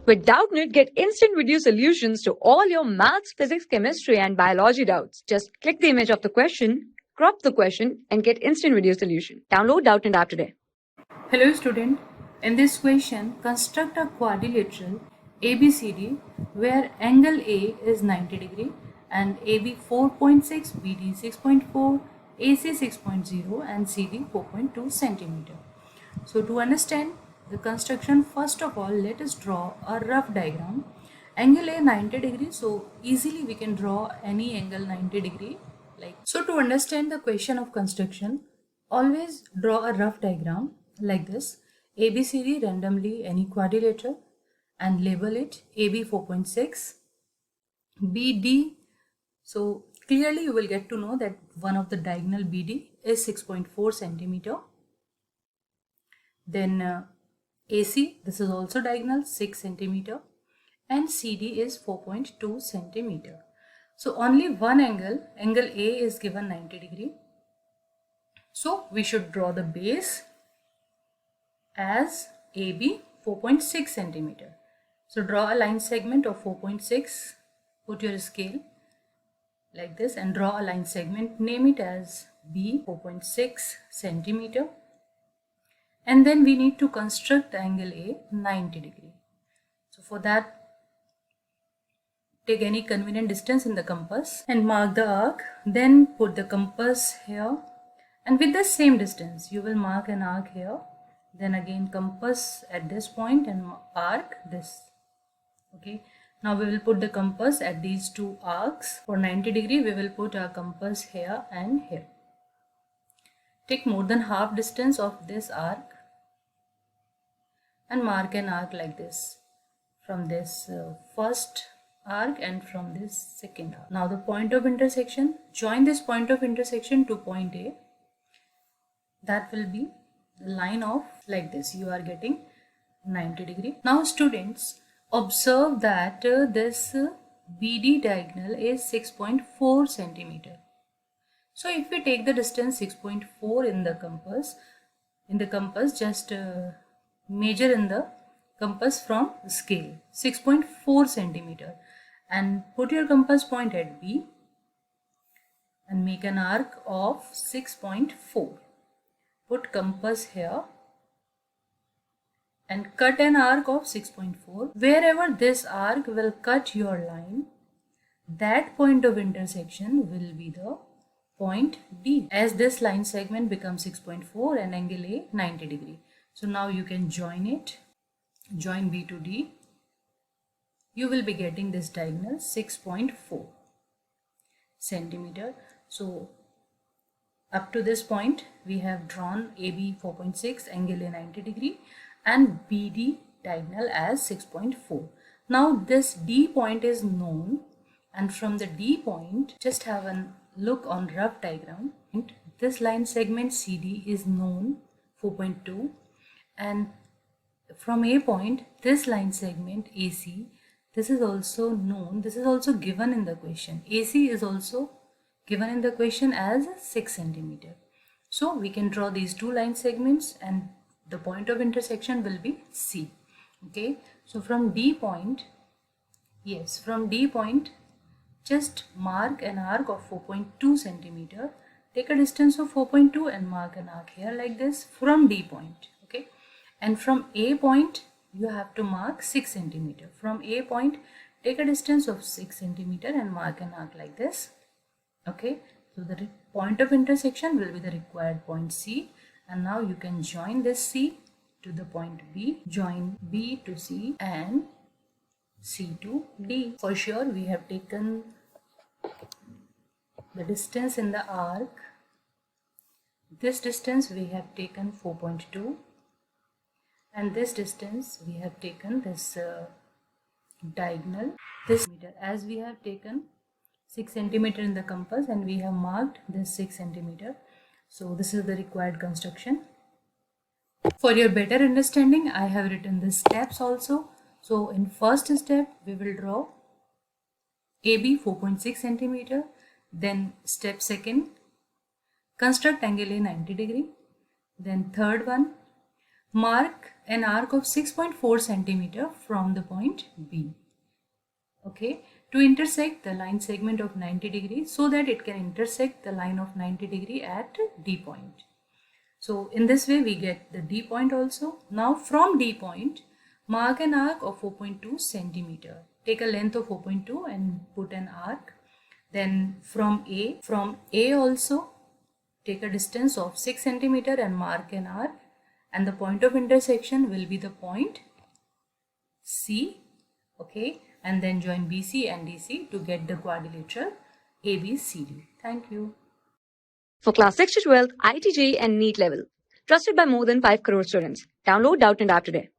With Doubtnut, get instant video solutions to all your maths, physics, chemistry, and biology doubts. Just click the image of the question, crop the question, and get instant video solution. Download Doubtnut app today. Hello student, in this question construct a quadrilateral ABCD where angle A is 90 degree and AB 4.6, BD 6.4, AC 6.0 and CD 4.2 centimeter. So to understand the construction, first of all let us draw a rough diagram. Angle A 90 degree, so easily we can draw any angle 90 degree like. So to understand the question of construction, always draw a rough diagram like this. ABCD randomly any quadrilateral and label it AB 4.6, BD. So clearly you will get to know that one of the diagonal BD is 6.4 centimeter. Then AC, this is also diagonal 6 centimeter, and CD is 4.2 centimeter. So only one angle, angle A is given 90 degree. So we should draw the base as AB 4.6 centimeter. So draw a line segment of 4.6, put your scale like this and draw a line segment, name it as B 4.6 centimeter. And then we need to construct angle A 90 degree. So for that, take any convenient distance in the compass and mark the arc. Then put the compass here, and with the same distance you will mark an arc here. Then again compass at this point and arc this. Okay, now we will put the compass at these two arcs. For 90 degree we will put our compass here and here. Take more than half distance of this arc and mark an arc like this from this first arc and from this second arc. Now the point of intersection, join this point of intersection to point A. That will be the line of like this. You are getting 90 degree. Now students, observe that this BD diagonal is 6.4 centimeter. So if we take the distance 6.4 in the compass, just measure in the compass from scale 6.4 centimeter and put your compass point at B and make an arc of 6.4. Put compass here and cut an arc of 6.4. Wherever this arc will cut your line, that point of intersection will be the point D, as this line segment becomes 6.4 and angle A 90 degree. So now you can join it, join B to D. You will be getting this diagonal 6.4 centimeter. So up to this point we have drawn AB 4.6, angle A 90 degree and BD diagonal as 6.4. Now this D point is known, and from the D point just have a look on rough diagram. This line segment CD is known 4.2, and from A point this line segment AC, this is also known, this is also given in the question. AC is also given in the question as 6 centimeter. So we can draw these two line segments and the point of intersection will be C. Okay, so from D point, yes, from D point just mark an arc of 4.2 centimeter. Take a distance of 4.2 and mark an arc here like this from D point. Okay, and from A point you have to mark 6 centimeter. From A point take a distance of 6 centimeter and mark an arc like this. Okay, so the point of intersection will be the required point C, and now you can join this C to the point B, join B to C and C to D. For sure we have taken the distance in the arc. This distance we have taken 4.2 and this distance we have taken this diagonal, this meter, as we have taken 6 centimeter in the compass and we have marked this 6 centimeter. So this is the required construction. For your better understanding, I have written the steps also. So in first step we will draw AB 4.6 centimeter. Then step second, construct angle A 90 degree. Then third one, Mark an arc of 6.4 centimeter from the point B. Okay, to intersect the line segment of 90 degrees so that it can intersect the line of 90 degree at D point. So in this way we get the D point also. Now from D point, mark an arc of 4.2 centimeter. Take a length of 4.2 and put an arc. Then from A also take a distance of 6 centimeter and mark an arc. And the point of intersection will be the point C. Okay, and then join BC and DC to get the quadrilateral ABCD. Thank you. For class 6 to 12, IIT JEE and NEET level. Trusted by more than 5 crore students. Download Doubtnut App today.